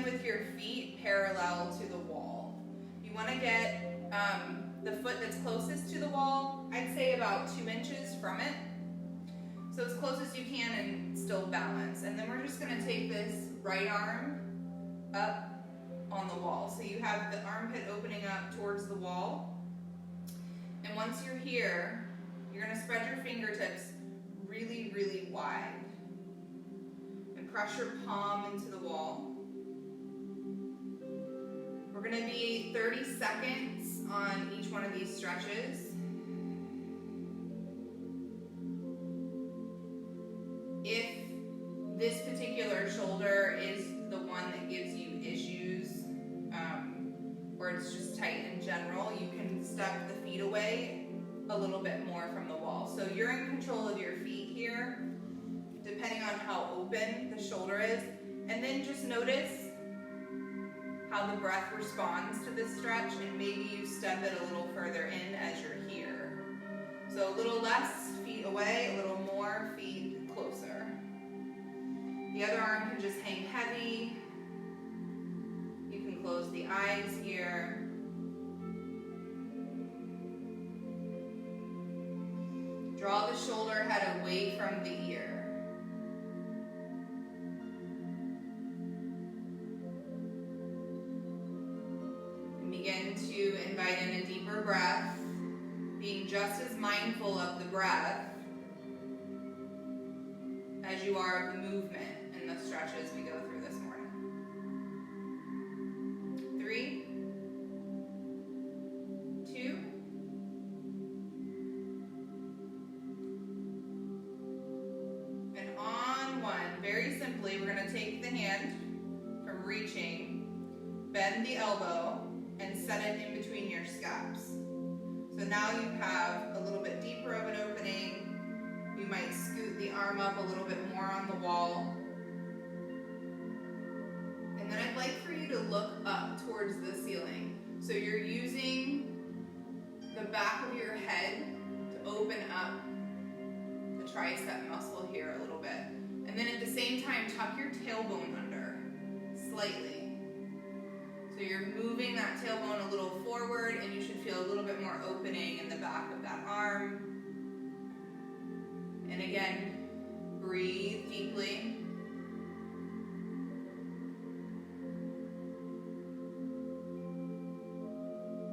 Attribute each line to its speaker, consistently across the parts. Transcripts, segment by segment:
Speaker 1: with your feet parallel to the wall. You want to get the foot that's closest to the wall, I'd say about 2 inches from it. So as close as you can and still balance. And then we're just going to take this right arm up on the wall. So you have the armpit opening up towards the wall. And once you're here, you're going to spread your fingertips really, really wide. And press your palm into the wall. We're going to be 30 seconds on each one of these stretches. If this particular shoulder is the one that gives you issues, or it's just tight in general, you can step the feet away a little bit more from the wall. So you're in control of your feet here, depending on how open the shoulder is. And then just notice how the breath responds to this stretch, and maybe you step it a little further in as you're here. So a little less feet away, a little more feet closer. The other arm can just hang heavy. You can close the eyes here. Draw the shoulder head away from the ear. And begin to invite in a deeper breath, being just as mindful of the breath as you are of the movement and the stretches we go through this morning. 3, 2, and on 1. Very simply, we're going to take the hand from reaching, bend the elbow, and set it in between your scaps. So now you have a little bit deeper of an opening. You might scoot the arm up a little bit more on the wall. And then I'd like for you to look up towards the ceiling. So you're using the back of your head to open up the tricep muscle here a little bit. And then at the same time, tuck your tailbone under slightly. So you're moving that tailbone a little forward, and you should feel a little bit more opening in the back of that arm. And again, breathe deeply.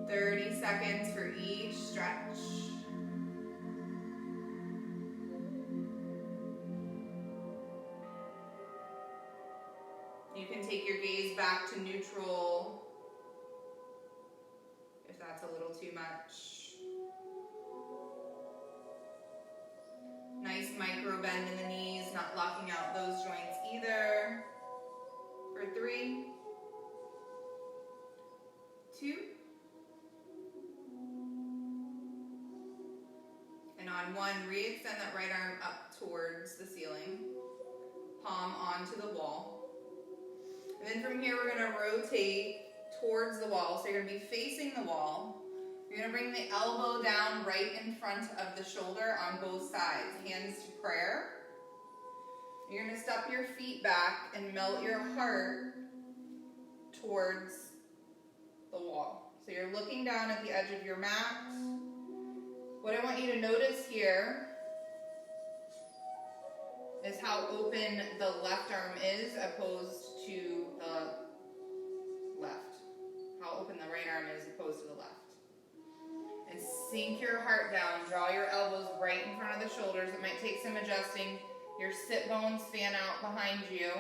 Speaker 1: "30 seconds for each stretch. You can take your gaze back to neutral if that's a little too much. Nice micro bend in the knees, not locking out those joints either. For 3, 2, and on 1, re-extend that right arm up towards the ceiling, palm onto the wall. And then from here, we're going to rotate towards the wall. So you're going to be facing the wall. You're going to bring the elbow down right in front of the shoulder on both sides, hands to prayer. You're going to step your feet back and melt your heart towards the wall. So you're looking down at the edge of your mat. What I want you to notice here is how open the left arm is opposed to the left. How open the right arm is opposed to the left. And sink your heart down. Draw your elbows right in front of the shoulders. It might take some adjusting. Your sit bones fan out behind you.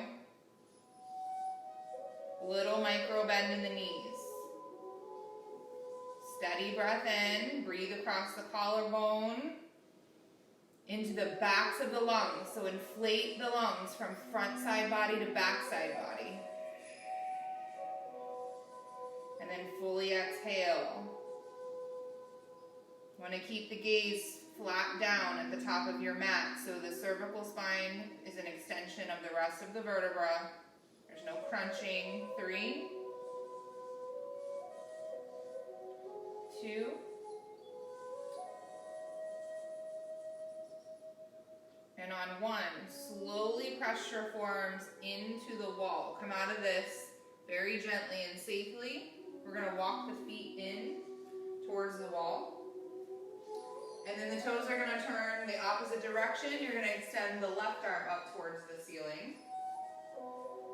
Speaker 1: Little micro bend in the knees. Steady breath in. Breathe across the collarbone into the backs of the lungs. So inflate the lungs from front side body to back side body. And then fully exhale. You want to keep the gaze flat down at the top of your mat so the cervical spine is an extension of the rest of the vertebra. There's no crunching. 3, 2, and on 1, slowly press your forearms into the wall. Come out of this Very gently and safely, we're going to walk the feet in towards the wall. And then the toes are going to turn the opposite direction. You're going to extend the left arm up towards the ceiling.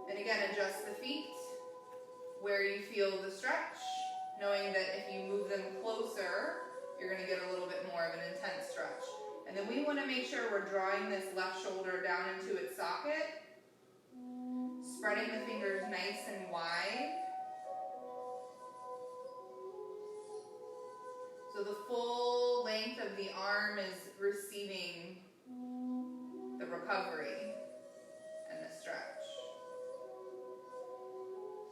Speaker 1: And again, adjust the feet where you feel the stretch, knowing that if you move them closer, you're going to get a little bit more of an intense stretch. And then we want to make sure we're drawing this left shoulder down into its socket, spreading the fingers nice and wide. So the full length of the arm is receiving the recovery and the stretch.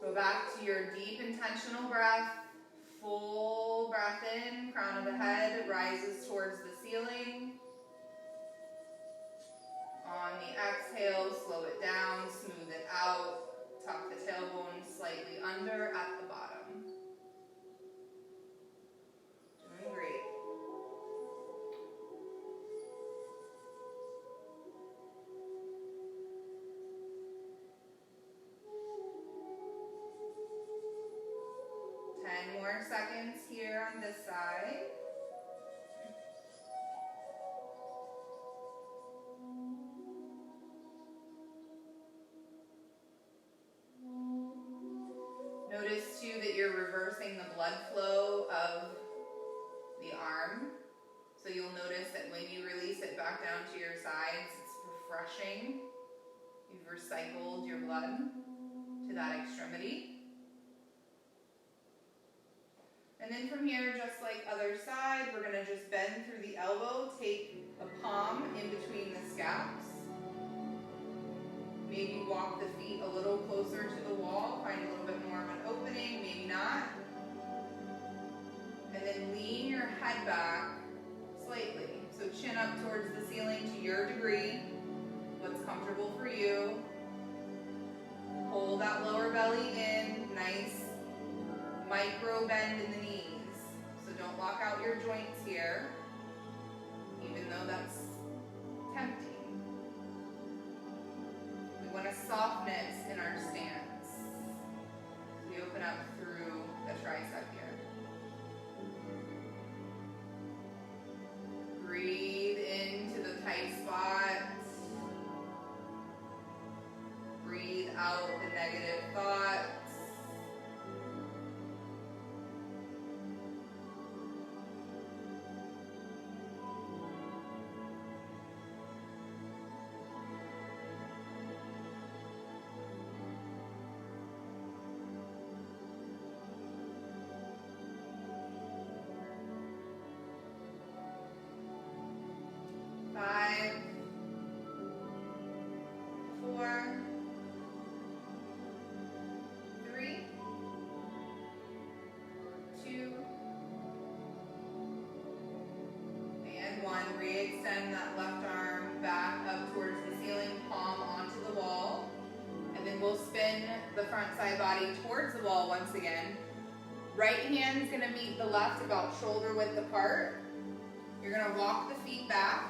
Speaker 1: Go back to your deep intentional breath. Full breath in, crown of the head rises towards the ceiling. On the exhale, slow it down, smooth it out, tuck the tailbone slightly under at the bottom. Doing great. More seconds here on this side. Notice too that you're reversing the blood flow of the arm. So you'll notice that when you release it back down to your sides, it's refreshing. You've recycled your blood to that extremity. And then from here, just like other side, we're going to just bend through the elbow, take a palm in between the scaps. Maybe walk the feet a little closer to the wall, find a little bit more of an opening, maybe not. And then lean your head back slightly. So chin up towards the ceiling to your degree, what's comfortable for you. Hold that lower belly in, nice micro bend in the knees. So don't lock out your joints here, even though that's tempting. We want a softness in our stance. We open up through the tricep here. Breathe into the tight spot. Breathe out the negative thoughts. Re-extend that left arm back up towards the ceiling, palm onto the wall. And then we'll spin the front side body towards the wall once again. Right hand's gonna meet the left about shoulder width apart. You're gonna walk the feet back.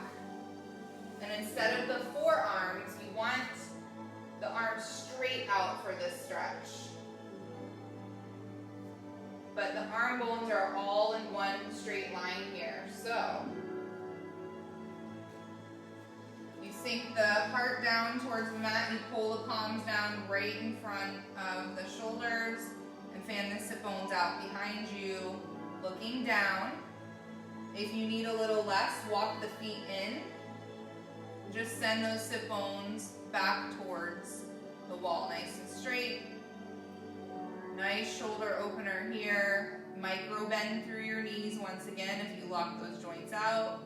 Speaker 1: And instead of the forearms, you want the arms straight out for this stretch. But the arm bones are all in one straight line here. So sink the heart down towards the mat and pull the palms down right in front of the shoulders and fan the sit bones out behind you, looking down. If you need a little less, walk the feet in. Just send those sit bones back towards the wall, nice and straight. Nice shoulder opener here. Micro bend through your knees once again if you lock those joints out.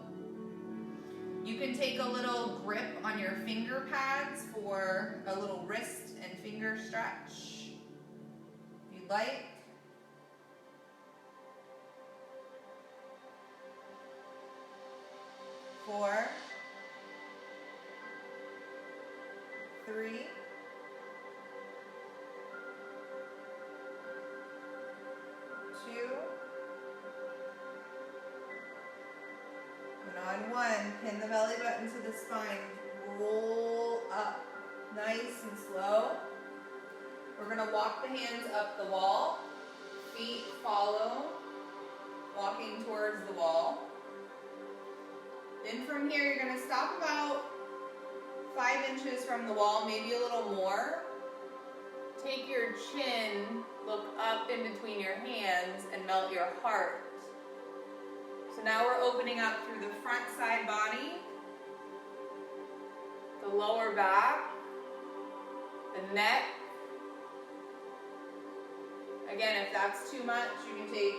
Speaker 1: You can take a little grip on your finger pads for a little wrist and finger stretch, if you'd like. Four, 3, 2, and on 1, pin the belly button to the spine, roll up, nice and slow. We're gonna walk the hands up the wall, feet follow, walking towards the wall. Then from here, you're gonna stop about 5 inches from the wall, maybe a little more. Take your chin, look up in between your hands, and melt your heart. So now we're opening up through the front side body, the lower back, the neck. Again, if that's too much, you can take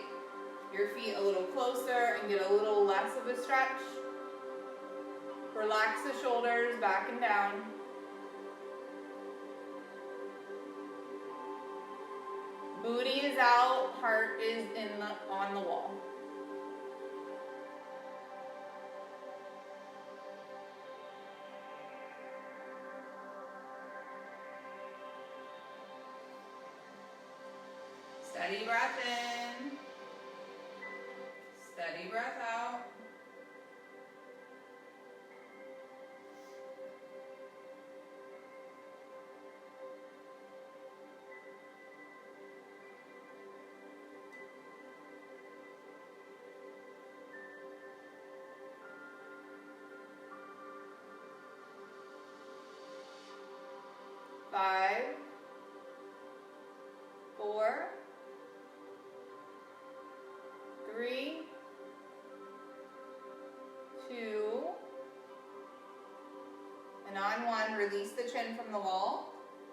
Speaker 1: your feet a little closer and get a little less of a stretch. Relax the shoulders back and down. Booty is out, heart is on the wall. Steady breath in. Steady breath out. Five, 4, 3, 2, and on 1, release the chin from the wall.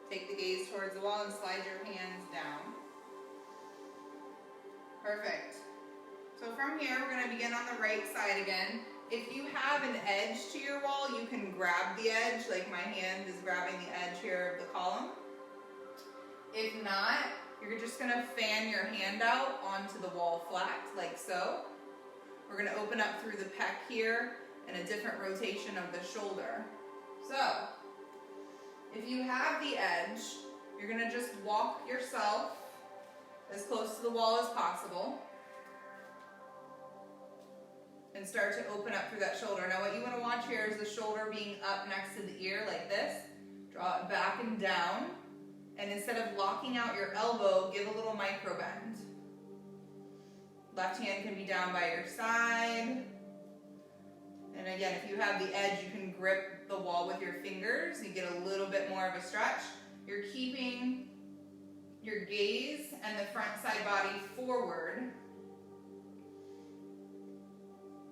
Speaker 1: Take the gaze towards the wall and slide your hands down. Perfect. So from here, we're going to begin on the right side again. If you have an edge to your wall, you can grab the edge, like my hand is grabbing the edge here of the column. If not, you're just going to fan your hand out onto the wall flat, like so. We're going to open up through the pec here and a different rotation of the shoulder. So, if you have the edge, you're going to just walk yourself as close to the wall as possible. And start to open up through that shoulder. Now what you want to watch here is the shoulder being up next to the ear like this. Draw it back and down. And instead of locking out your elbow, give a little micro bend. Left hand can be down by your side. And again, if you have the edge, you can grip the wall with your fingers. You get a little bit more of a stretch. You're keeping your gaze and the front side body forward.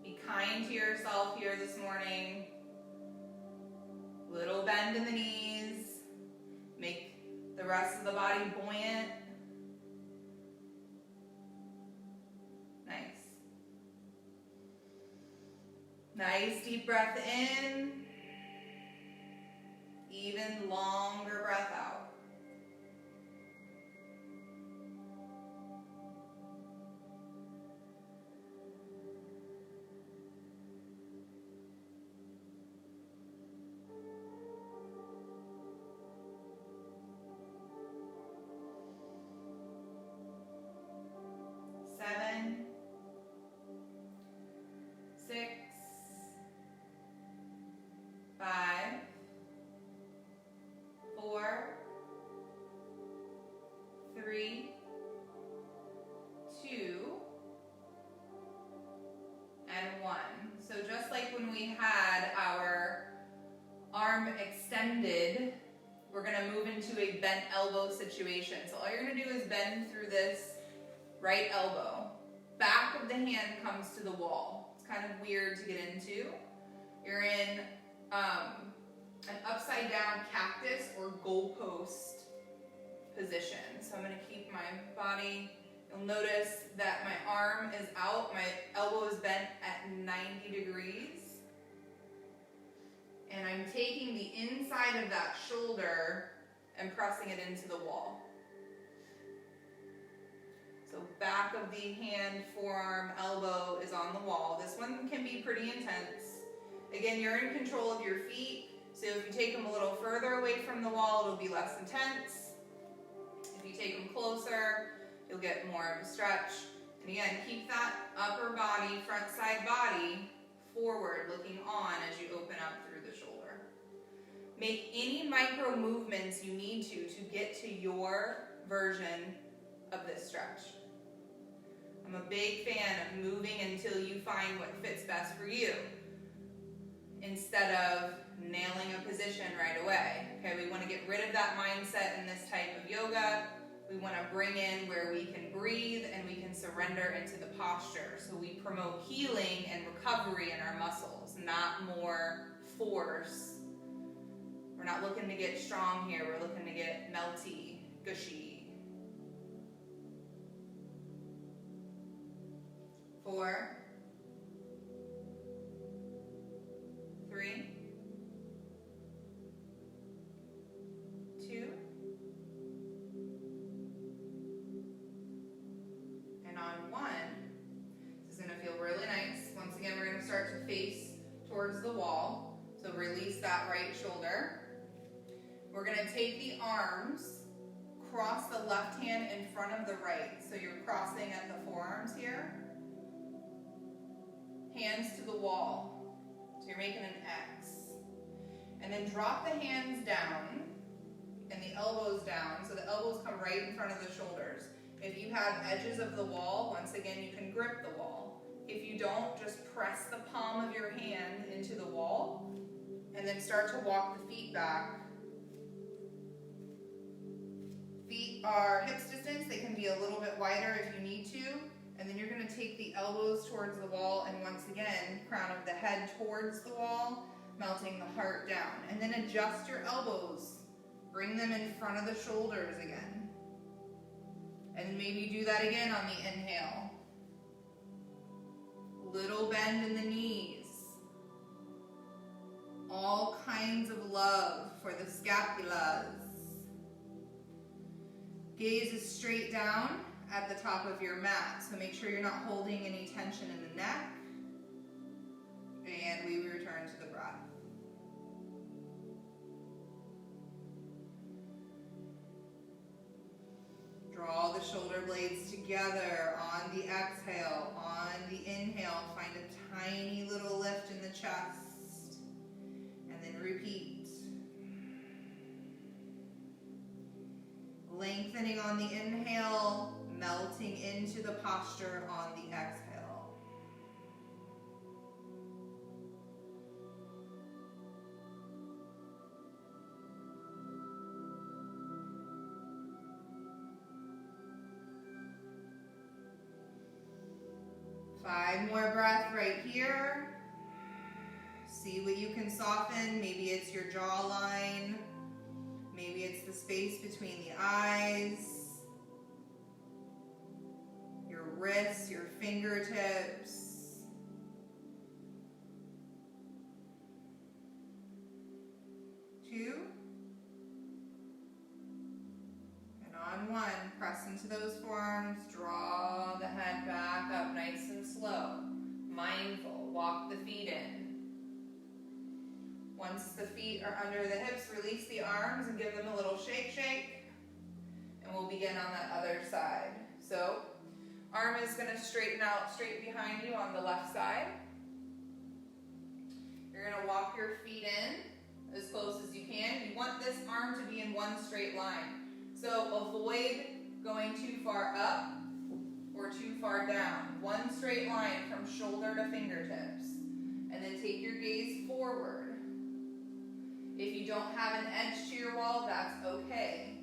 Speaker 1: Be kind to yourself here this morning. Little bend in the knees. Make the rest of the body buoyant. Nice. Nice deep breath in. Even longer breath out. Extended, we're going to move into a bent elbow situation. So all you're going to do is bend through this right elbow. Back of the hand comes to the wall. It's kind of weird to get into. You're in an upside down cactus or goalpost position. So I'm going to keep my body. You'll notice that my arm is out. My elbow is bent at 90 degrees. And I'm taking the inside of that shoulder and pressing it into the wall. So back of the hand, forearm, elbow is on the wall. This one can be pretty intense. Again, you're in control of your feet. So if you take them a little further away from the wall, it'll be less intense. If you take them closer, you'll get more of a stretch. And again, keep that upper body, front side body, forward, looking on as you open up through the shoulder. Make any micro movements you need to get to your version of this stretch. I'm a big fan of moving until you find what fits best for you, instead of nailing a position right away. Okay, we want to get rid of that mindset in this type of yoga. We want to bring in where we can breathe and we can surrender into the posture. So we promote healing and recovery in our muscles, not more force. We're not looking to get strong here. We're looking to get melty, gushy. 4, 3, 2, and on 1. This is going to feel really nice. Once again, we're going to start to face towards the wall. So release that right shoulder. We're going to take the arms, cross the left hand in front of the right. So you're crossing at the forearms here. Hands to the wall. So you're making an X. And then drop the hands down and the elbows down. So the elbows come right in front of the shoulders. If you have edges of the wall, once again, you can grip the wall. If you don't, just press the palm of your hand into the wall and then start to walk the feet back. Feet are hips distance. They can be a little bit wider if you need to. And then you're going to take the elbows towards the wall and once again, crown of the head towards the wall, melting the heart down. And then adjust your elbows. Bring them in front of the shoulders again. And maybe do that again on the inhale. Little bend in the knees. All kinds of love for the scapulas. Gaze is straight down at the top of your mat, so make sure you're not holding any tension in the neck. And we return to the breath. Draw the shoulder blades together on the exhale. On the inhale, find a tiny little lift in the chest. And then repeat. Lengthening on the inhale, melting into the posture on the exhale. Five more breaths right here. See what you can soften. Maybe it's your jawline. Maybe it's the space between the eyes, your wrists, your fingertips. Two. And on 1, press into those forearms, draw the head back up nice and slow. Mindful, walk the feet in. Once the feet are under the hips, release the arms and give them a little shake, shake. And we'll begin on that other side. So, arm is going to straighten out straight behind you on the left side. You're going to walk your feet in as close as you can. You want this arm to be in one straight line. So avoid going too far up or too far down. One straight line from shoulder to fingertips. And then take your gaze forward. If you don't have an edge to your wall, that's okay.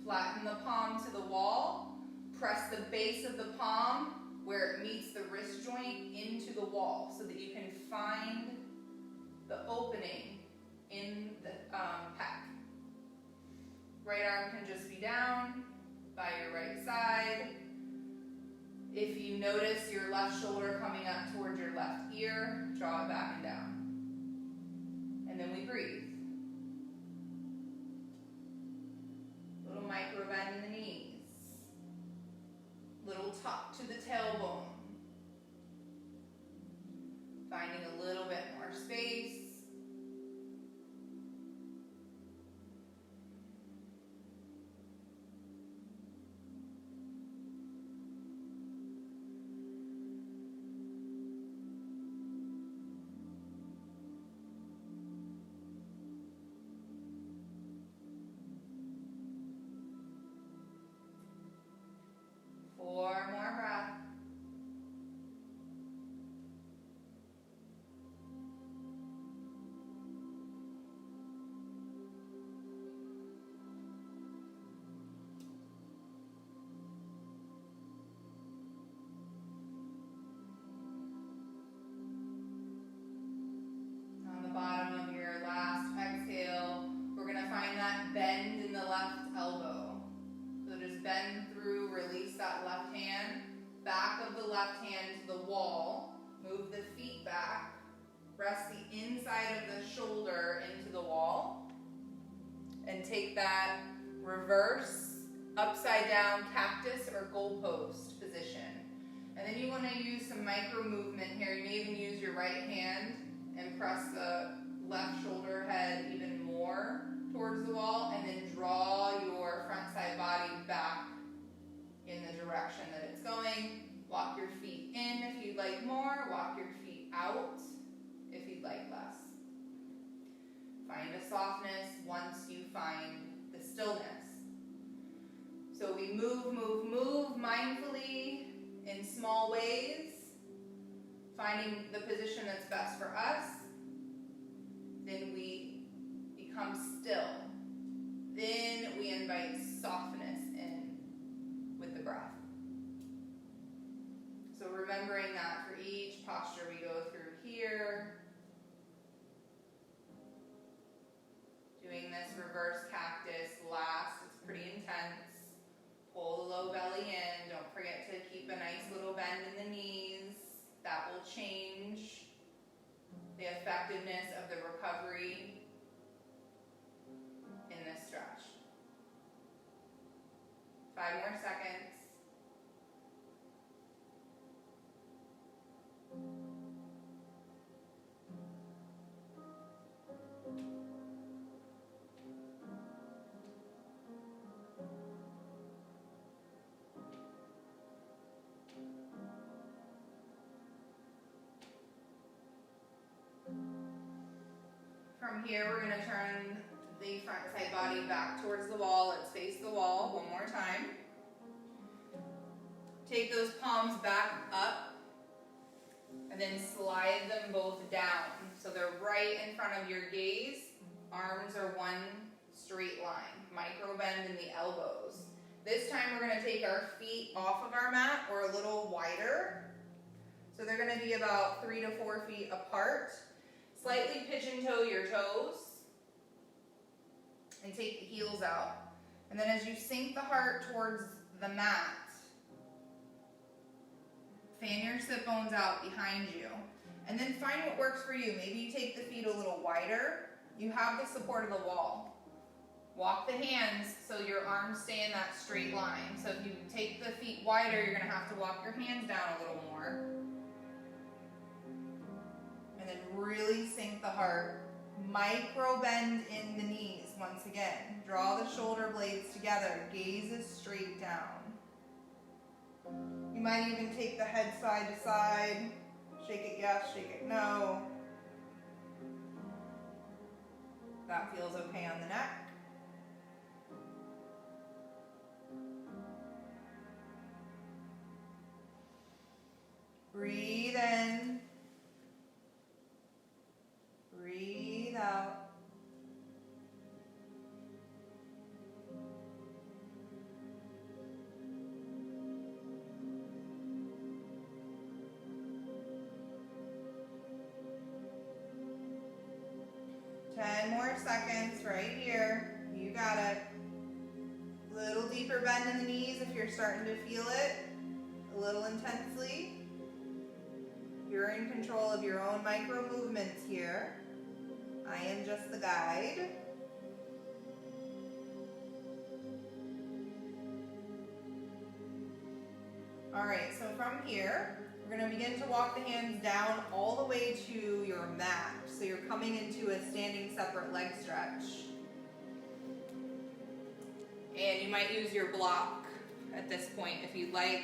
Speaker 1: Flatten the palm to the wall. Press the base of the palm where it meets the wrist joint into the wall so that you can find the opening in the pec. Right arm can just be down by your right side. If you notice your left shoulder coming up towards your left ear, draw it back and down. And then we breathe. Little micro bend in the knees. Little tuck to the tailbone. Finding a little bit more space. left elbow. So just bend through, release that left hand, back of the left hand to the wall, move the feet back, press the inside of the shoulder into the wall, and take that reverse, upside down cactus or goalpost position. And then you want to use some micro movement here. You may even use your right hand and press the left shoulder head even more towards the wall, and then draw your front side body back in the direction that it's going. Walk your feet in if you'd like more. Walk your feet out if you'd like less. Find a softness once you find the stillness. So we move, move, move mindfully in small ways, finding the position that's best for us. Then we become still. Then we invite softness in with the breath. So remembering that for each posture we go through here. Doing this reverse cactus last. It's pretty intense. Pull the low belly in. Don't forget to keep a nice little bend in the knees. That will change the effectiveness of the recovery in this stretch. 5 more seconds. From here, we're going to turn the front side body back towards the wall. Let's face the wall one more time. Take those palms back up and then slide them both down. So they're right in front of your gaze. Arms are one straight line. Micro bend in the elbows. This time we're going to take our feet off of our mat or a little wider. So they're going to be about 3 to 4 feet apart. Slightly pitch and toe your toes and take the heels out. And then as you sink the heart towards the mat, fan your sit bones out behind you. And then find what works for you. Maybe you take the feet a little wider. You have the support of the wall. Walk the hands so your arms stay in that straight line. So if you take the feet wider, you're going to have to walk your hands down a little more. And then really sink the heart. Micro bend in the knees once again. Draw the shoulder blades together. Gaze is straight down. You might even take the head side to side. Shake it yes, shake it no. That feels okay on the neck. Breathe in. Breathe out. More seconds right here. You got it. Little deeper bend in the knees if you're starting to feel it a little intensely. You're in control of your own micro movements here. I am just the guide. All right, so from here, we're going to begin to walk the hands down all the way to your mat. So you're coming into a standing separate leg stretch. And you might use your block at this point if you'd like.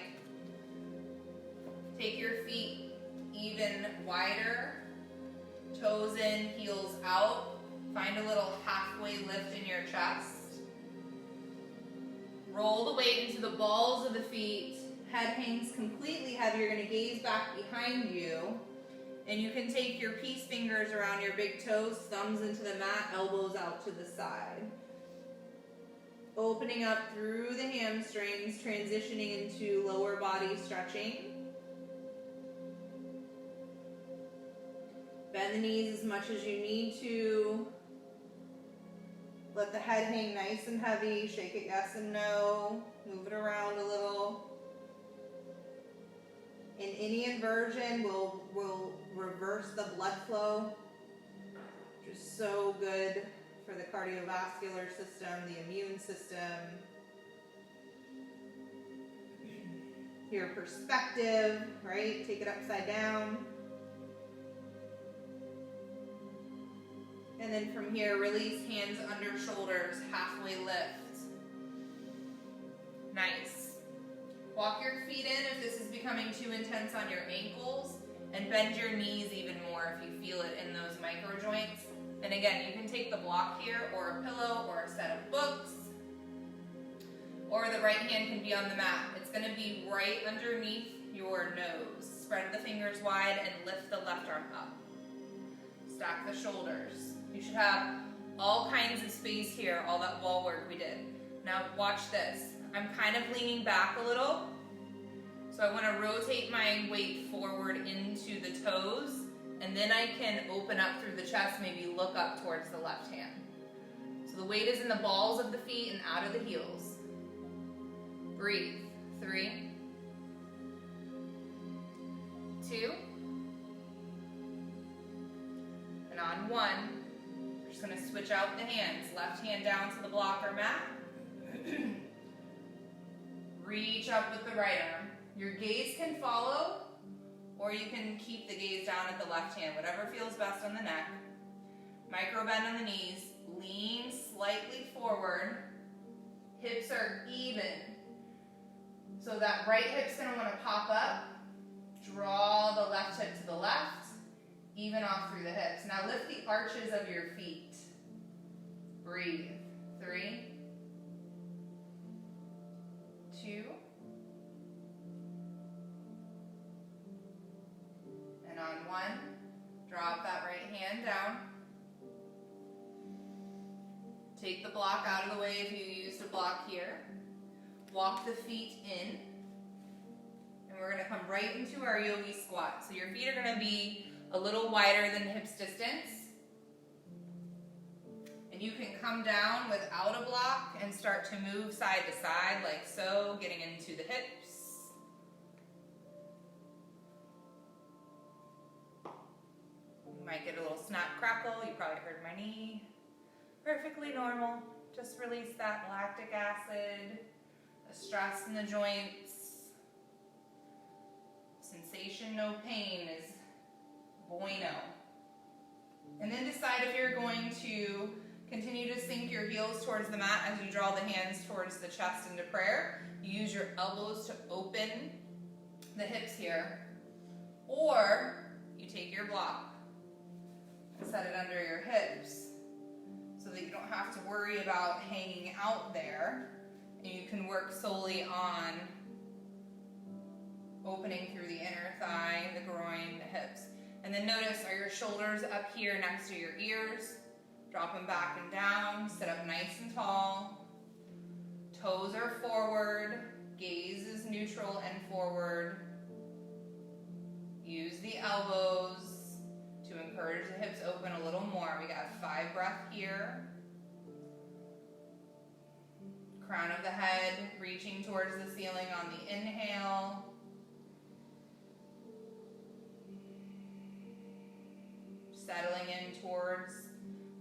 Speaker 1: Take your feet even wider. Toes in, heels out. Find a little halfway lift in your chest. Roll the weight into the balls of the feet. Head hangs completely heavy. You're going to gaze back behind you. And you can take your peace fingers around your big toes, thumbs into the mat, elbows out to the side. Opening up through the hamstrings, transitioning into lower body stretching. Bend the knees as much as you need to. Let the head hang nice and heavy. Shake it yes and no. Move it around a little. In any inversion, we'll reverse the blood flow, which is so good for the cardiovascular system, the immune system. Your perspective, right? Take it upside down. And then from here, release hands under shoulders, halfway lift. Nice. Walk your feet in if this is becoming too intense on your ankles, and bend your knees even more if you feel it in those micro joints. And again, you can take the block here, or a pillow, or a set of books, or the right hand can be on the mat. It's going to be right underneath your nose. Spread the fingers wide and lift the left arm up. Stack the shoulders. You should have all kinds of space here, all that wall work we did. Now watch this. I'm kind of leaning back a little. So I want to rotate my weight forward into the toes, and then I can open up through the chest, maybe look up towards the left hand. So the weight is in the balls of the feet and out of the heels. Breathe. 3, 2, and on 1. We're just going to switch out the hands. Left hand down to the block or mat. Reach up with the right arm. Your gaze can follow, or you can keep the gaze down at the left hand, whatever feels best on the neck. Micro bend on the knees. Lean slightly forward. Hips are even. So that right hip's going to want to pop up. Draw the left hip to the left. Even off through the hips. Now lift the arches of your feet. Breathe. 3, 2, and on 1, drop that right hand down. Take the block out of the way if you used a block here. Walk the feet in. And we're going to come right into our yogi squat. So your feet are going to be a little wider than hips distance. And you can come down without a block and start to move side to side like so, getting into the hips. You might get a little snap crackle. You probably heard my knee. Perfectly normal. Just release that lactic acid, the stress in the joints. Sensation, no pain is bueno. And then decide if you're going to continue to sink your heels towards the mat as you draw the hands towards the chest into prayer. You use your elbows to open the hips here. Or you take your block and set it under your hips so that you don't have to worry about hanging out there. And you can work solely on opening through the inner thigh, the groin, the hips. And then notice, are your shoulders up here next to your ears? Drop them back and down. Sit up nice and tall. Toes are forward. Gaze is neutral and forward. Use the elbows to encourage the hips open a little more. We got 5 breaths here. Crown of the head reaching towards the ceiling on the inhale. Settling in towards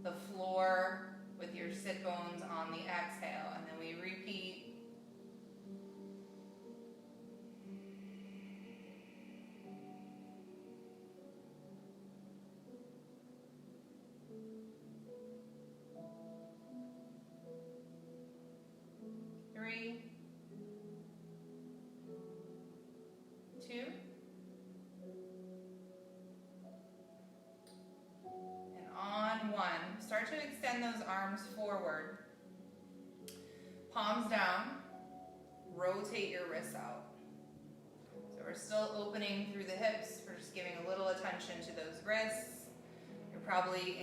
Speaker 1: the floor with your sit bones on the exhale. And then we repeat. Three, 2, and on 1. Start to extend those arms forward. Palms down. Rotate your wrists out. So we're still opening through the hips. We're just giving a little attention to those wrists. You're probably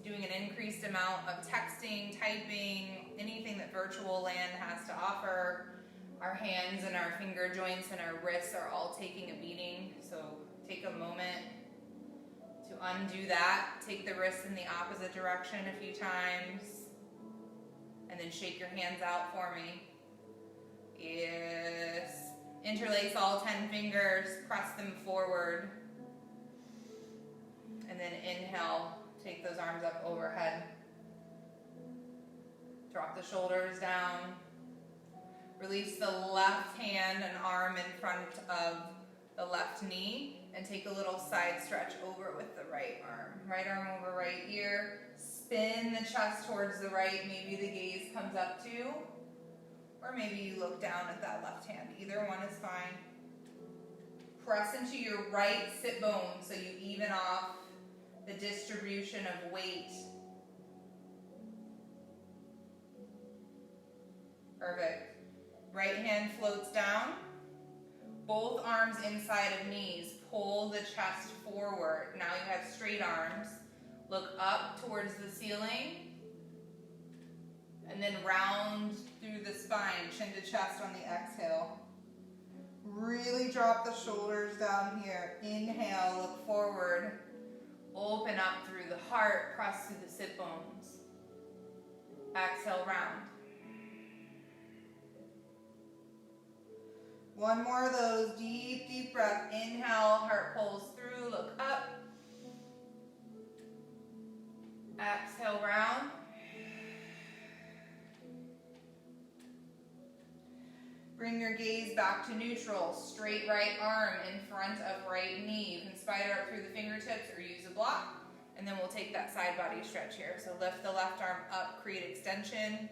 Speaker 1: doing an increased amount of texting, typing, anything that virtual land has to offer. Our hands and our finger joints and our wrists are all taking a beating. So take a moment to undo that. Take the wrists in the opposite direction a few times. And then shake your hands out for me. Yes. Interlace all 10 fingers, press them forward. And then inhale, take those arms up overhead. Drop the shoulders down. Release the left hand and arm in front of the left knee and take a little side stretch over with the right arm. Right arm over right ear. Spin the chest towards the right. Maybe the gaze comes up too. Or maybe you look down at that left hand. Either one is fine. Press into your right sit bone so you even off the distribution of weight. Perfect. Right hand floats down. Both arms inside of knees. Pull the chest forward. Now you have straight arms. Look up towards the ceiling. And then round through the spine, chin to chest on the exhale. Really drop the shoulders down here. Inhale, look forward. Open up through the heart, press through the sit bones. Exhale, round. One more of those, deep, deep breath. Inhale, heart pulls through, look up. Exhale, round. Bring your gaze back to neutral. Straight right arm in front of right knee. You can spider up through the fingertips or use a block. And then we'll take that side body stretch here. So lift the left arm up, create extension.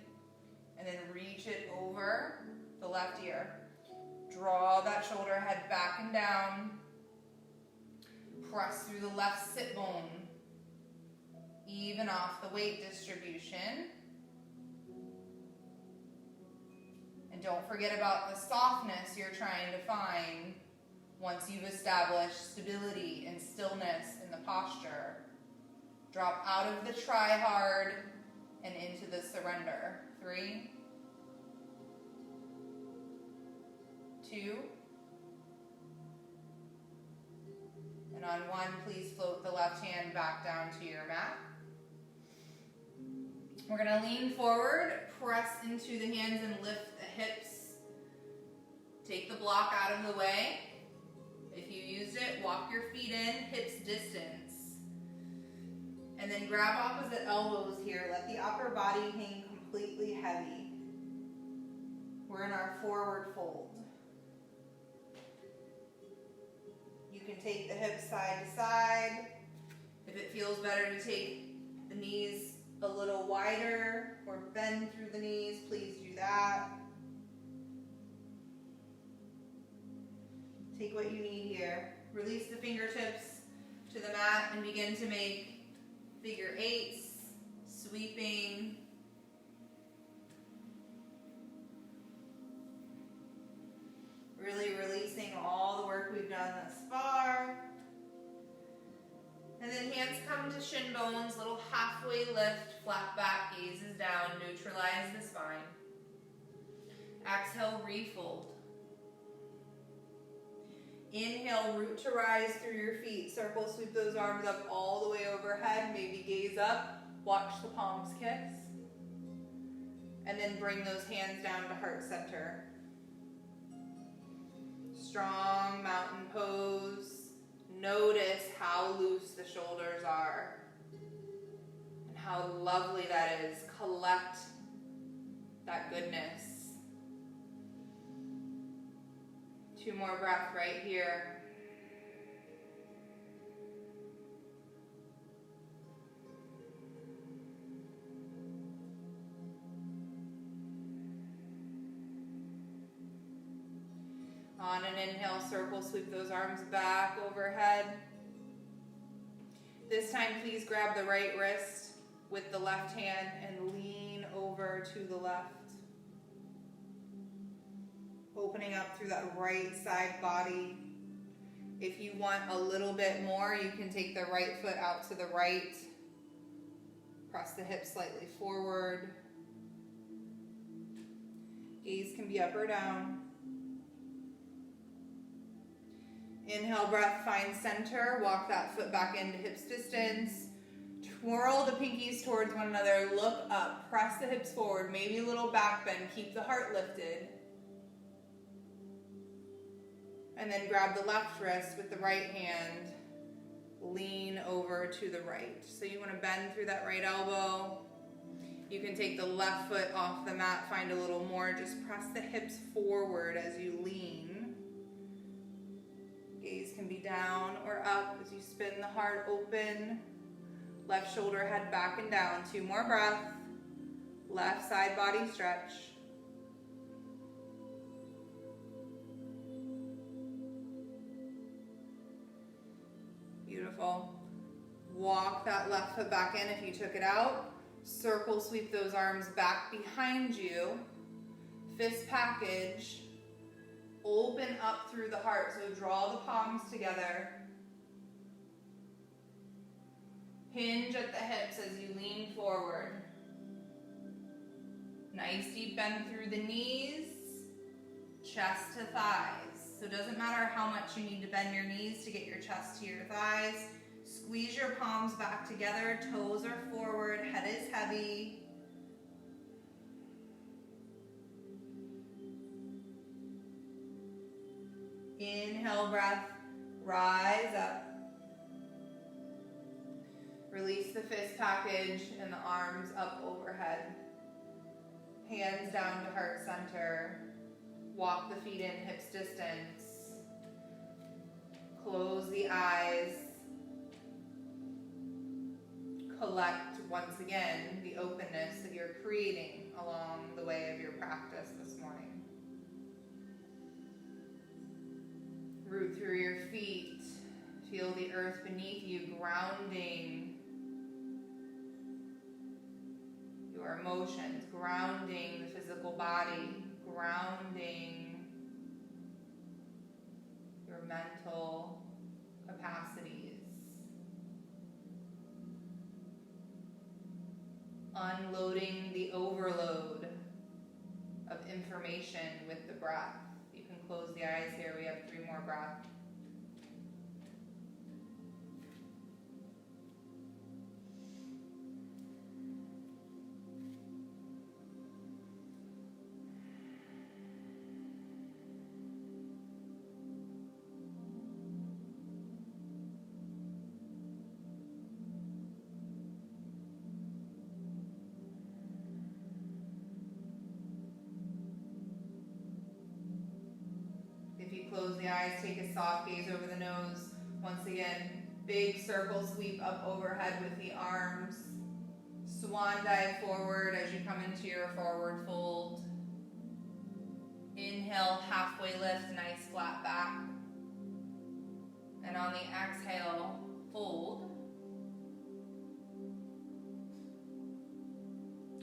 Speaker 1: And then reach it over the left ear. Draw that shoulder head back and down. Press through the left sit bone. Even off the weight distribution. And don't forget about the softness you're trying to find once you've established stability and stillness in the posture. Drop out of the try hard and into the surrender. 3, 2, and on 1, please float the left hand back down to your mat. We're going to lean forward, press into the hands and lift the hips. Take the block out of the way. If you used it, walk your feet in, hips distance. And then grab opposite elbows here. Let the upper body hang completely heavy. We're in our forward fold. You can take the hips side to side. If it feels better to take the knees a little wider or bend through the knees, please do that. Take what you need here. Release the fingertips to the mat and begin to make figure 8s, sweeping. Really releasing all the work we've done thus far. And then hands come to shin bones, little halfway lift, flat back, gazes down, neutralize the spine. Exhale, refold. Inhale, root to rise through your feet. Circle, sweep those arms up all the way overhead. Maybe gaze up, watch the palms kiss. And then bring those hands down to heart center. Strong mountain pose. Notice how loose the shoulders are and how lovely that is. Collect that goodness. 2 more breaths right here. On an inhale, circle, sweep those arms back overhead. This time, please grab the right wrist with the left hand and lean over to the left. Opening up through that right side body. If you want a little bit more, you can take the right foot out to the right. Press the hips slightly forward. Gaze can be up or down. Inhale, breath, find center. Walk that foot back into hips distance. Twirl the pinkies towards one another, look up, press the hips forward, maybe a little back bend, keep the heart lifted. And then grab the left wrist with the right hand, lean over to the right. So you want to bend through that right elbow. You can take the left foot off the mat, find a little more, just press the hips forward as you lean. Gaze can be down or up as you spin the heart open. Left shoulder, head back and down. 2 more breaths. Left side body stretch. Beautiful. Walk that left foot back in if you took it out. Circle sweep those arms back behind you. Fist package. Open up through the heart. So draw the palms together. Hinge at the hips as you lean forward. Nice deep bend through the knees, chest to thighs. So it doesn't matter how much you need to bend your knees to get your chest to your thighs. Squeeze your palms back together, toes are forward, head is heavy. Inhale, breath, rise up. Release the fist package and the arms up overhead. Hands down to heart center. Walk the feet in hips distance. Close the eyes. Collect once again the openness that you're creating along the way of your practice this morning. Root through your feet. Feel the earth beneath you grounding your emotions, grounding the physical body, grounding your mental capacities. Unloading the overload of information with the breath. You can close the eyes here. We have 3 more breaths. Close the eyes, take a soft gaze over the nose. Once again, big circle sweep up overhead with the arms. Swan dive forward as you come into your forward fold. Inhale, halfway lift, nice flat back. And on the exhale, fold.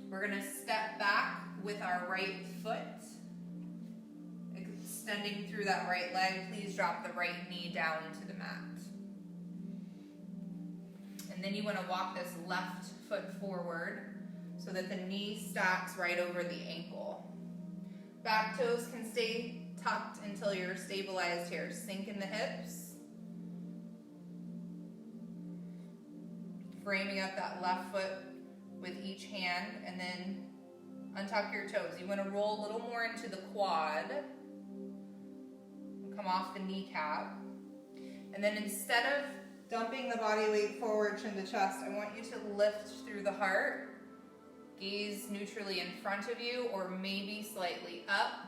Speaker 1: We're going to step back with our right foot. Extending through that right leg, please drop the right knee down into the mat. And then you want to walk this left foot forward so that the knee stacks right over the ankle. Back toes can stay tucked until you're stabilized here. Sink in the hips. Framing up that left foot with each hand, and then untuck your toes. You want to roll a little more into the quad. Come off the kneecap. And then instead of dumping the body weight forward to the chest, I want you to lift through the heart. Gaze neutrally in front of you or maybe slightly up.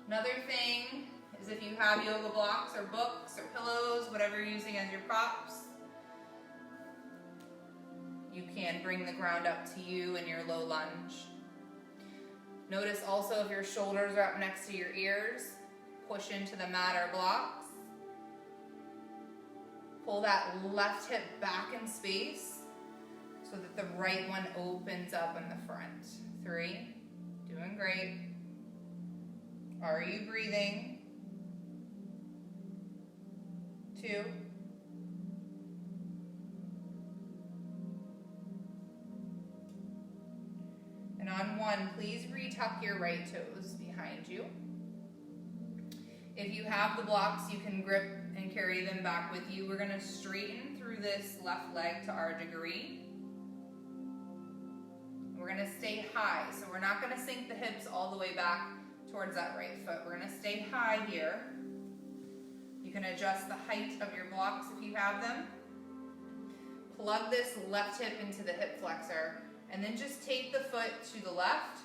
Speaker 1: Another thing is if you have yoga blocks or books or pillows, whatever you're using as your props, you can bring the ground up to you in your low lunge. Notice also if your shoulders are up next to your ears, push into the mat or blocks. Pull that left hip back in space so that the right one opens up in the front. 3, doing great. Are you breathing? 2. And on 1, please retuck your right toes behind you. If you have the blocks, you can grip and carry them back with you. We're going to straighten through this left leg to our degree. We're gonna stay high, so we're not gonna sink the hips all the way back towards that right foot. We're gonna stay high here. You can adjust the height of your blocks if you have them. Plug this left hip into the hip flexor, and then just take the foot to the left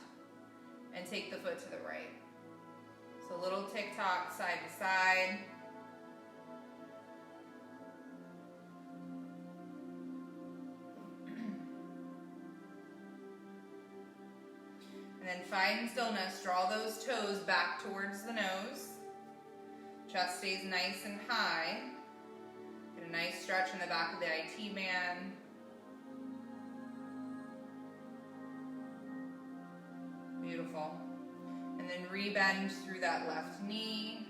Speaker 1: and take the foot to the right. So a little tick-tock side to side. And then find stillness, draw those toes back towards the nose. Chest stays nice and high. Get a nice stretch in the back of the IT band. Beautiful. And then rebend through that left knee.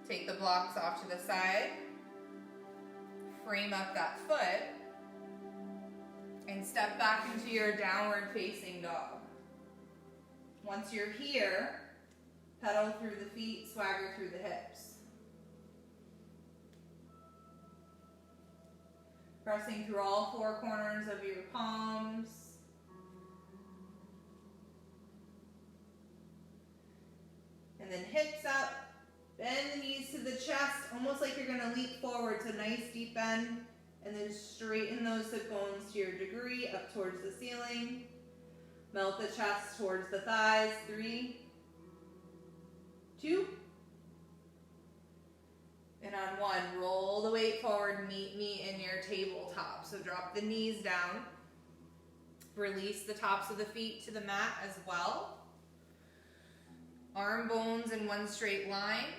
Speaker 1: Take the blocks off to the side. Frame up that foot. And step back into your downward facing dog. Once you're here, pedal through the feet, swagger through the hips. Pressing through all four corners of your palms. And then hips up, bend the knees to the chest, almost like you're gonna leap forward, so nice deep bend, and then straighten those hip bones to your degree, up towards the ceiling. Melt the chest towards the thighs. 3, 2, and on 1, roll the weight forward, meet me in your tabletop. So drop the knees down. Release the tops of the feet to the mat as well. Arm bones in one straight line.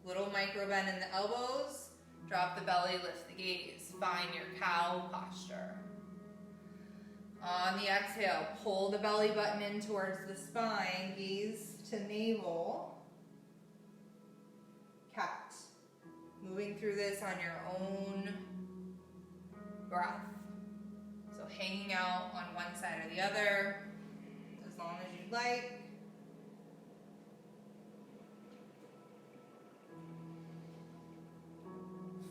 Speaker 1: Little micro bend in the elbows. Drop the belly, lift the gaze. Find your cow posture. On the exhale, pull the belly button in towards the spine, gaze to navel. Cat. Moving through this on your own breath. So hanging out on one side or the other, as long as you'd like.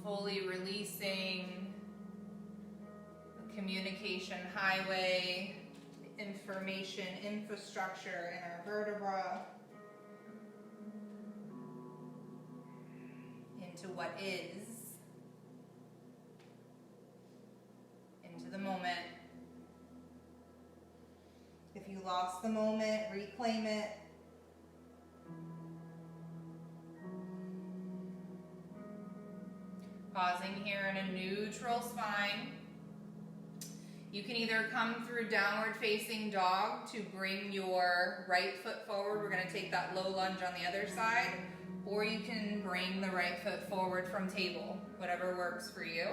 Speaker 1: Fully releasing communication highway, information infrastructure in our vertebra into what is, into the moment. If you lost the moment, reclaim it. Pausing here in a neutral spine. You can either come through downward facing dog to bring your right foot forward. We're going to take that low lunge on the other side. Or you can bring the right foot forward from table, whatever works for you.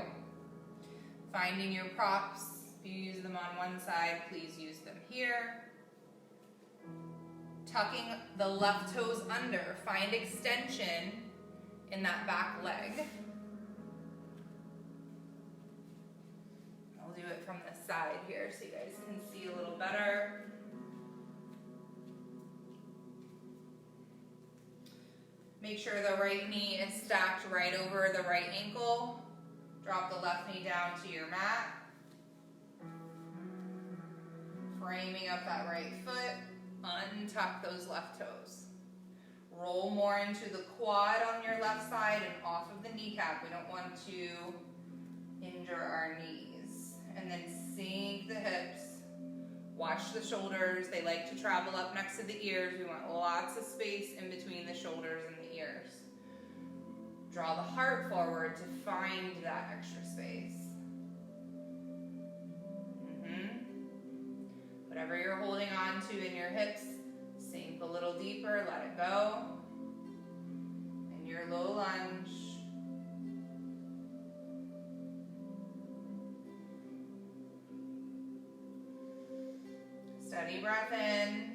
Speaker 1: Finding your props. If you use them on one side, please use them here. Tucking the left toes under. Find extension in that back leg. Do it from the side here so you guys can see a little better. Make sure the right knee is stacked right over the right ankle. Drop the left knee down to your mat. Framing up that right foot. Untuck those left toes. Roll more into the quad on your left side and off of the kneecap. We don't want to injure our knees. And then sink the hips. Watch the shoulders. They like to travel up next to the ears. We want lots of space in between the shoulders and the ears. Draw the heart forward to find that extra space. Whatever you're holding on to in your hips, sink a little deeper, let it go. And your low lunge. Steady breath in.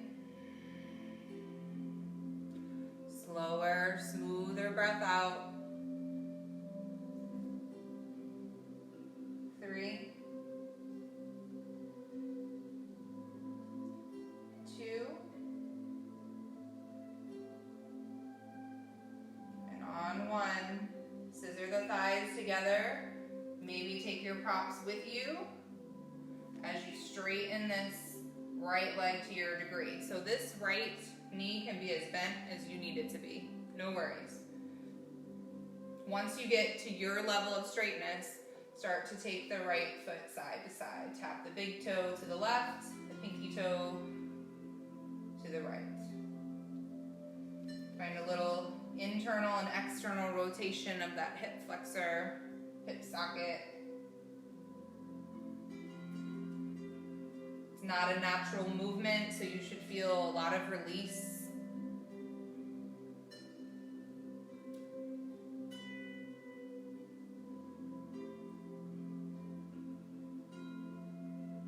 Speaker 1: Slower, smoother breath out. 3, 2, and on 1. Scissor the thighs together. Maybe with you as you straighten this right leg to your degree. So this right knee can be as bent as you need it to be. No worries. Once you get to your level of straightness, start to take the right foot side to side. Tap the big toe to the left, the pinky toe to the right. Find a little internal and external rotation of that hip flexor, hip socket. It's not a natural movement, so you should feel a lot of release.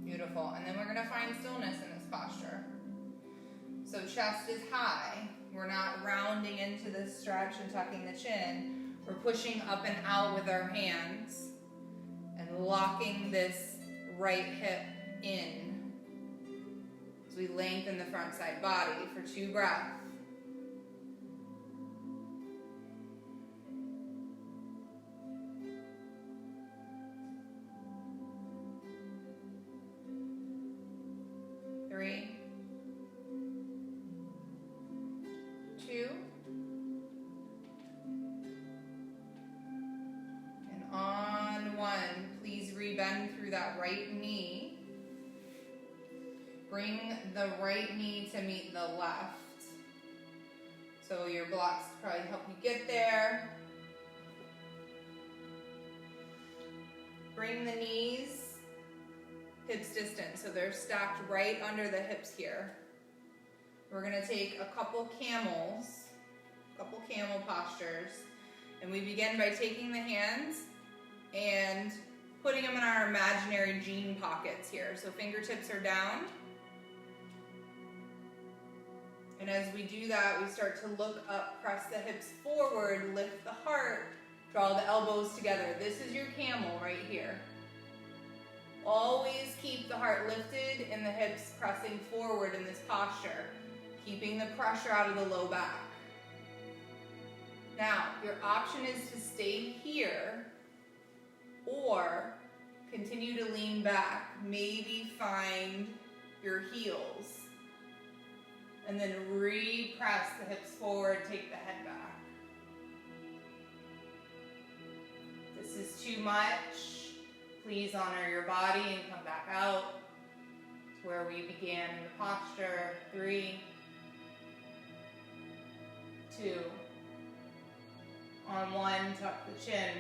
Speaker 1: Beautiful. And then we're going to find stillness in this posture. So chest is high. We're not rounding into this stretch and tucking the chin. We're pushing up and out with our hands and locking this right hip in as we lengthen the front side body for 2 breaths. Bend through that right knee. Bring the right knee to meet the left. So your blocks probably help you get there. Bring the knees hips distance, so they're stacked right under the hips here. We're going to take a couple camel postures, and we begin by taking the hands and putting them in our imaginary jean pockets here. So fingertips are down. And as we do that, we start to look up, press the hips forward, lift the heart, draw the elbows together. This is your camel right here. Always keep the heart lifted and the hips pressing forward in this posture, keeping the pressure out of the low back. Now, your option is to stay here or continue to lean back, maybe find your heels, and then re-press the hips forward, take the head back. If this is too much, please honor your body and come back out to where we began in the posture. 3, 2, on 1, tuck the chin.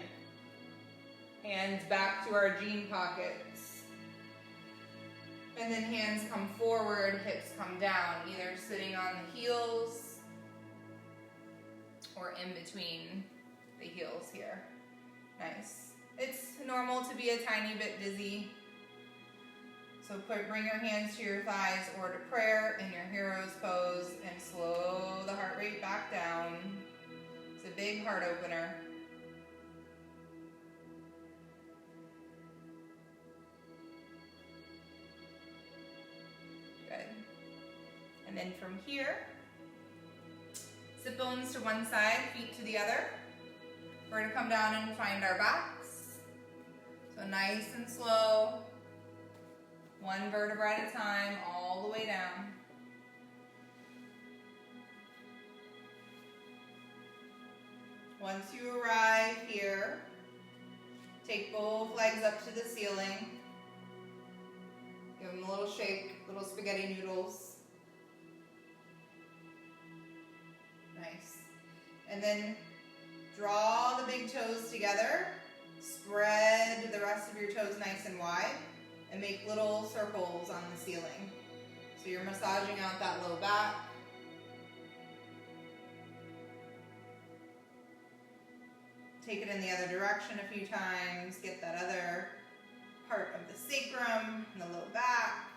Speaker 1: Hands back to our jean pockets. And then hands come forward, hips come down, either sitting on the heels or in between the heels here. Nice. It's normal to be a tiny bit dizzy. So bring your hands to your thighs or to prayer in your hero's pose and slow the heart rate back down. It's a big heart opener. And then from here, sit bones to one side, feet to the other. We're going to come down and find our backs. So nice and slow, one vertebra at a time, all the way down. Once you arrive here, take both legs up to the ceiling. Give them a little shake, little spaghetti noodles. Nice. And then draw the big toes together. Spread the rest of your toes nice and wide and make little circles on the ceiling. So you're massaging out that low back. Take it in the other direction a few times. Get that other part of the sacrum and the low back.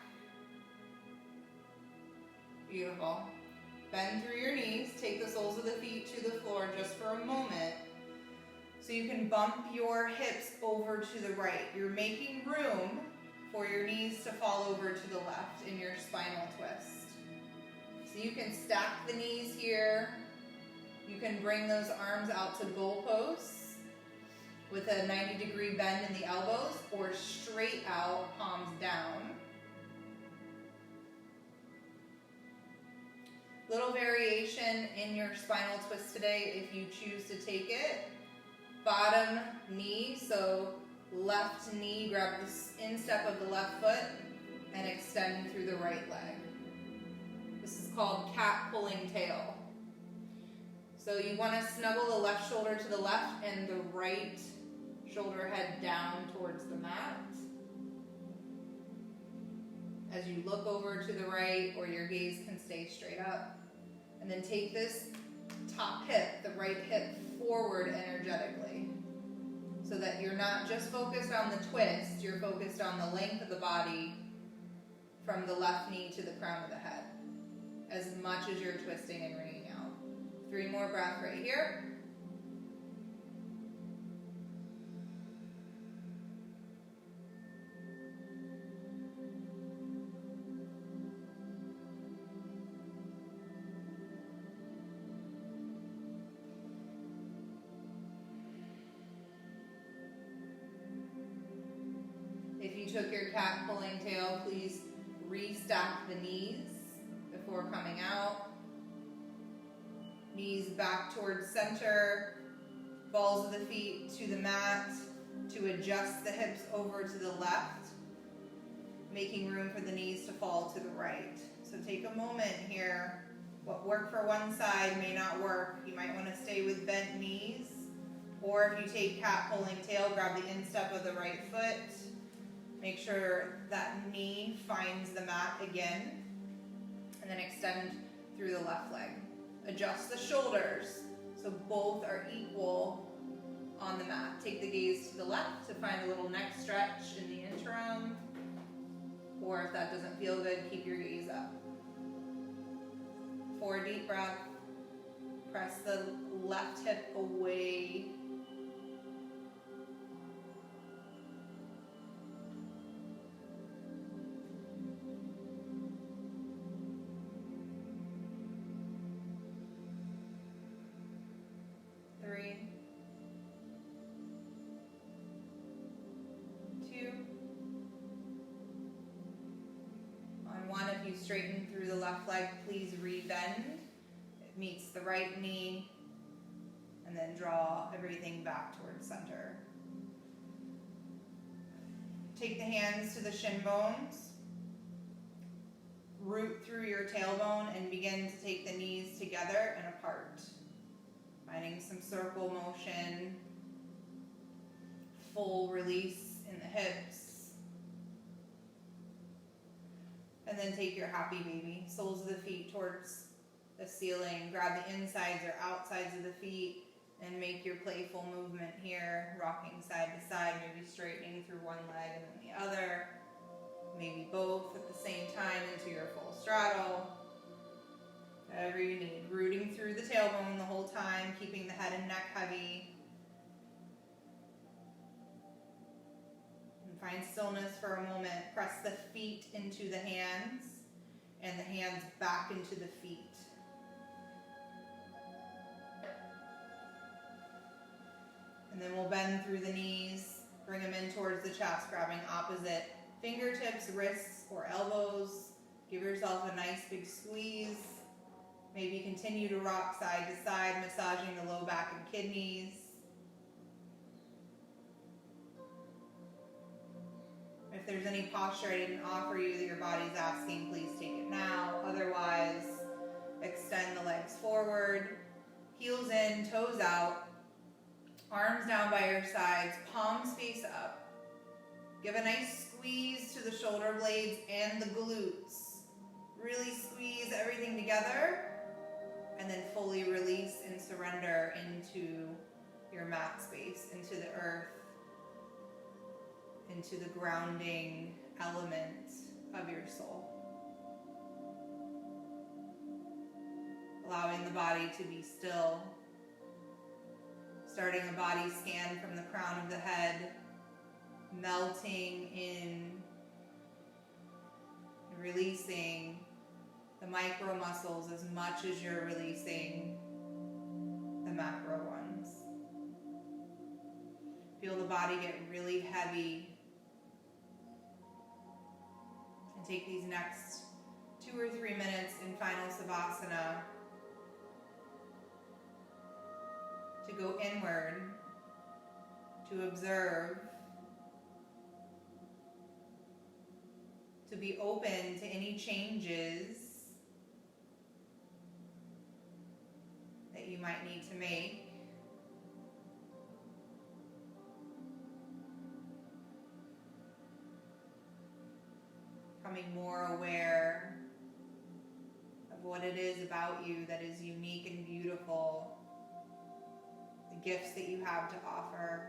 Speaker 1: Beautiful. Bend through your knees. Take the soles of the feet to the floor just for a moment so you can bump your hips over to the right. You're making room for your knees to fall over to the left in your spinal twist. So you can stack the knees here. You can bring those arms out to goalposts with a 90-degree bend in the elbows or straight out, palms down. Little variation in your spinal twist today if you choose to take it. Bottom knee, so left knee, grab the instep of the left foot and extend through the right leg. This is called cat pulling tail. So you want to snuggle the left shoulder to the left and the right shoulder head down towards the mat. As you look over to the right, or your gaze can stay straight up. And then take this top hip, the right hip, forward energetically. So that you're not just focused on the twist, you're focused on the length of the body from the left knee to the crown of the head, as much as you're twisting and wringing out. 3 more breaths right here. If you took your cat pulling tail, please restack the knees before coming out. Knees back towards center, balls of the feet to the mat to adjust the hips over to the left, making room for the knees to fall to the right. So take a moment here. What worked for one side may not work. You might want to stay with bent knees, or if you take cat pulling tail, grab the instep of the right foot. Make sure that knee finds the mat again, and then extend through the left leg. Adjust the shoulders so both are equal on the mat. Take the gaze to the left to find a little neck stretch in the interim, or if that doesn't feel good, keep your gaze up. 4 deep breaths. Press the left hip away. Straighten through the left leg, please rebend. It meets the right knee, and then draw everything back towards center. Take the hands to the shin bones, root through your tailbone, and begin to take the knees together and apart. Finding some circle motion, full release in the hips. And then take your happy baby. Soles of the feet towards the ceiling. Grab the insides or outsides of the feet and make your playful movement here. Rocking side to side, maybe straightening through one leg and then the other. Maybe both at the same time into your full straddle. Whatever you need. Rooting through the tailbone the whole time, keeping the head and neck heavy. Find stillness for a moment. Press the feet into the hands and the hands back into the feet. And then we'll bend through the knees, bring them in towards the chest, grabbing opposite fingertips, wrists, or elbows. Give yourself a nice big squeeze. Maybe continue to rock side to side, massaging the low back and kidneys. If there's any posture I didn't offer you that your body's asking, please take it now. Otherwise, extend the legs forward, heels in, toes out, arms down by your sides, palms face up. Give a nice squeeze to the shoulder blades and the glutes. Really squeeze everything together, and then fully release and surrender into your mat space, into the earth, into the grounding element of your soul. Allowing the body to be still. Starting a body scan from the crown of the head, melting in, releasing the micro muscles as much as you're releasing the macro ones. Feel the body get really heavy. And take these next 2 or 3 minutes in final Savasana to go inward, to observe, to be open to any changes that you might need to make. Becoming more aware of what it is about you that is unique and beautiful, the gifts that you have to offer,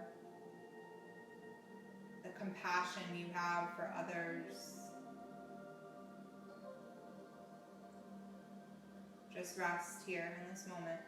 Speaker 1: the compassion you have for others. Just rest here in this moment.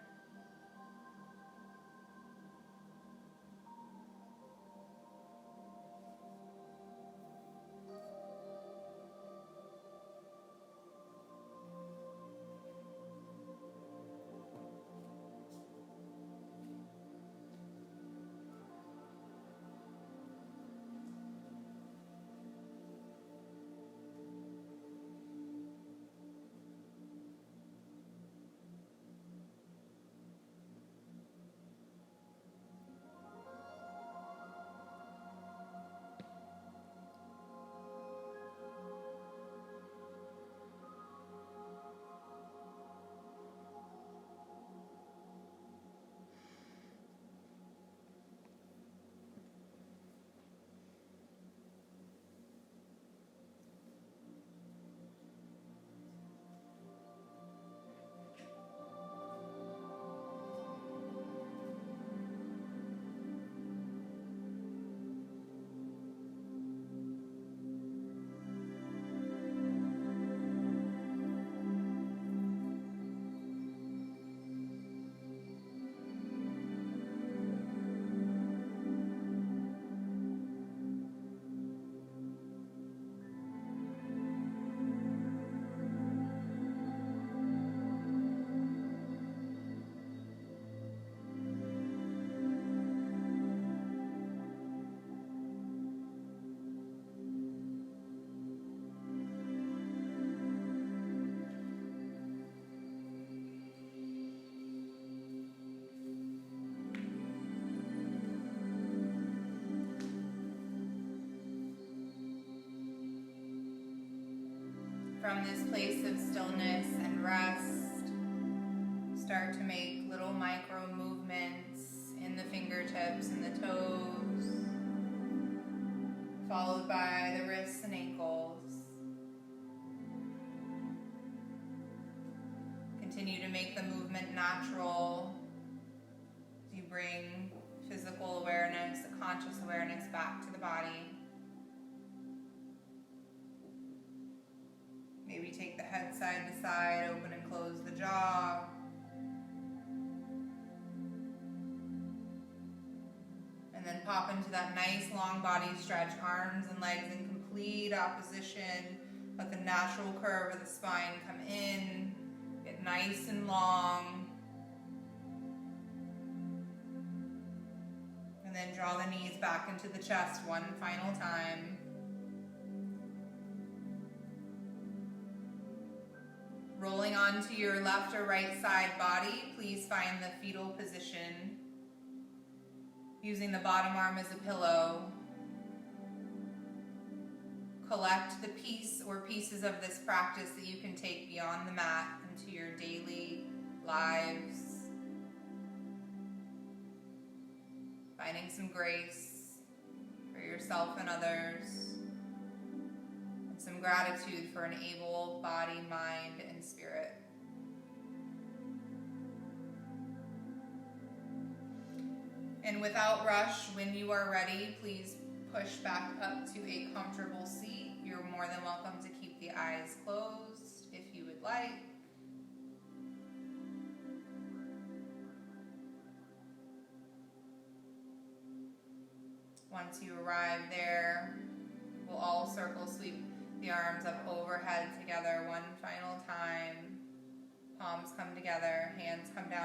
Speaker 1: From this place of stillness and rest, start to make little micro movements in the fingertips and the toes, followed by the wrists and ankles. Continue to make the movement natural as you bring physical awareness, the conscious awareness back to the body. Maybe take the head side to side, open and close the jaw. And then pop into that nice long body stretch, arms and legs in complete opposition. Let the natural curve of the spine come in, get nice and long. And then draw the knees back into the chest one final time. Rolling onto your left or right side body, please find the fetal position. Using the bottom arm as a pillow. Collect the piece or pieces of this practice that you can take beyond the mat into your daily lives. Finding some grace for yourself and others. Some gratitude for an able body, mind, and spirit. And without rush, when you are ready, please push back up to a comfortable seat. You're more than welcome to keep the eyes closed if you would like. Once you arrive there, we'll all circle sweep the arms up overhead together one final time. Palms come together, hands come down